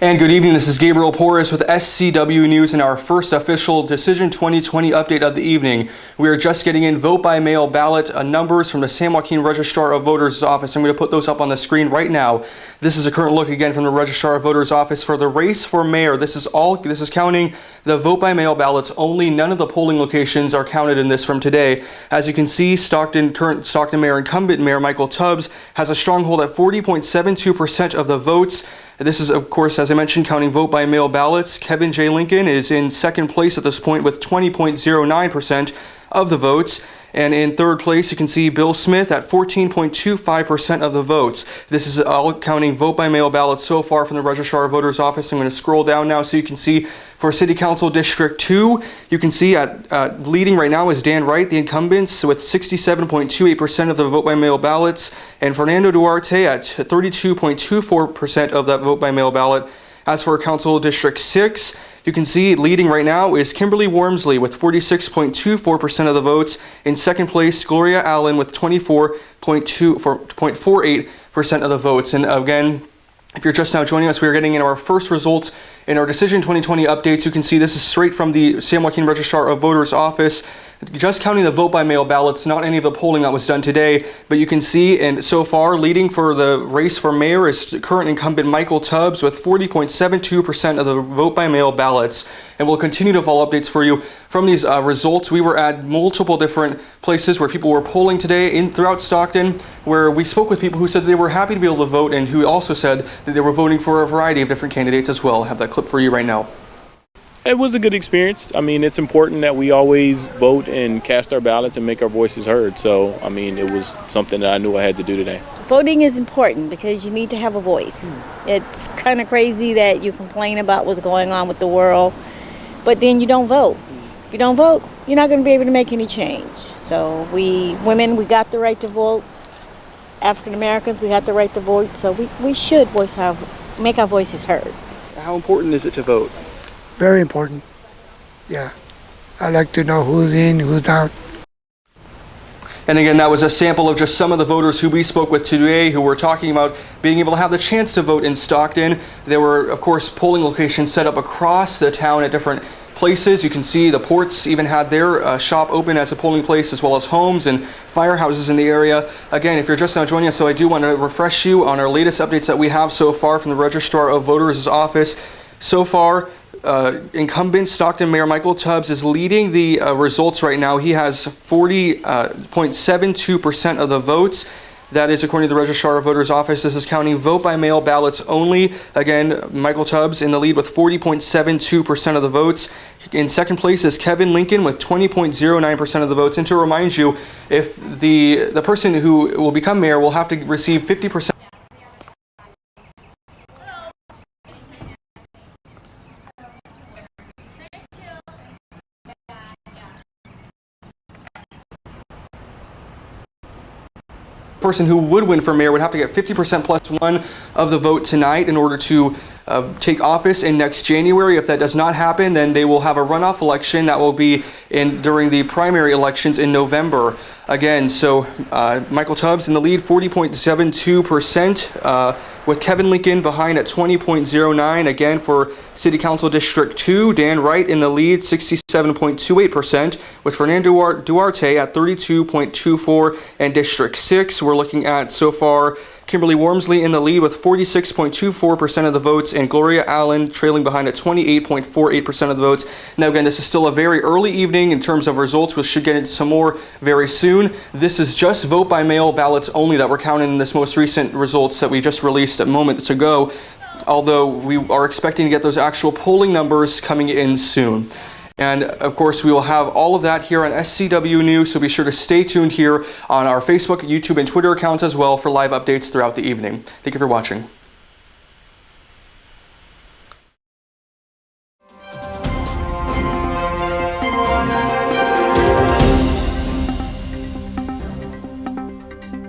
And good evening, this is Gabriel Porras with SCW News and our first official Decision 2020 update of the evening. We are just getting in vote by mail ballot numbers from the San Joaquin Registrar of Voters office. I'm going to put those up on the screen right now. This is a current look again from the Registrar of Voters office for the race for mayor. This is counting the vote by mail ballots only. None of the polling locations are counted in this from today. As you can see, current Stockton Mayor incumbent Mayor Michael Tubbs has a stronghold at 40.72% of the votes. This is, of course, as I mentioned, counting vote by mail ballots. Kevin J. Lincoln is in second place at this point with 20.09% of the votes. And in third place, you can see Bill Smith at 14.25% of the votes. This is all counting vote by mail ballots so far from the Registrar of Voters office. I'm going to scroll down now so you can see for City Council District 2, you can see leading right now is Dan Wright, the incumbents, with 67.28% of the vote by mail ballots, and Fernando Duarte at 32.24% of that vote by mail ballot. As for Council District 6, you can see leading right now is Kimberly Wormsley with 46.24% of the votes. In second place, Gloria Allen with 24.48% of the votes. And again, if you're just now joining us, we are getting in our first results in our Decision 2020 updates. You can see this is straight from the San Joaquin Registrar of Voters office, just counting the vote by mail ballots, not any of the polling that was done today. But you can see, and so far, leading for the race for mayor is current incumbent Michael Tubbs with 40.72% of the vote by mail ballots. And we'll continue to follow updates for you from these results. We were at multiple different places where people were polling today throughout Stockton, where we spoke with people who said they were happy to be able to vote and who also said that they were voting for a variety of different candidates as well. I have that clip for you right now. It was a good experience. I mean, it's important that we always vote and cast our ballots and make our voices heard. So, I mean, it was something that I knew I had to do today. Voting is important because you need to have a voice. It's kind of crazy that you complain about what's going on with the world, but then you don't vote. If you don't vote, you're not going to be able to make any change. So women, we got the right to vote. African Americans, we got the right to vote. So we should make our voices heard. How important is it to vote? Very important. Yeah. I like to know who's in, who's out. And again, that was a sample of just some of the voters who we spoke with today who were talking about being able to have the chance to vote in Stockton. There were, of course, polling locations set up across the town at different places. You can see the Ports even had their shop open as a polling place, as well as homes and firehouses in the area. Again, if you're just now joining us, so I do want to refresh you on our latest updates that we have so far from the Registrar of Voters' office. So far, incumbent Stockton Mayor Michael Tubbs is leading the results right now. He has 40.72% of the votes. That is according to the Registrar of Voters office. This is counting vote by mail ballots only. Again, Michael Tubbs in the lead with 40.72% of the votes. In second place is Kevin Lincoln with 20.09% of the votes. And to remind you, if the person who will become mayor will have to receive 50% person who would win for mayor would have to get 50% plus one of the vote tonight in order to take office in next January. If that does not happen, then they will have a runoff election that will be during the primary elections in November. Again, so Michael Tubbs in the lead, 40.72%, with Kevin Lincoln behind at 20.09%. Again, for City Council District 2, Dan Wright in the lead, 67.28%, with Fernando Duarte at 32.24%. And District 6, we're looking at so far Kimberly Wormsley in the lead with 46.24% of the votes, and Gloria Allen trailing behind at 28.48% of the votes. Now again, this is still a very early evening in terms of results. We should get into some more very soon. This is just vote by mail ballots only that we're counting in this most recent results that we just released a moment ago, although we are expecting to get those actual polling numbers coming in soon. And of course, we will have all of that here on SCW News, so be sure to stay tuned here on our Facebook, YouTube, and Twitter accounts as well for live updates throughout the evening. Thank you for watching.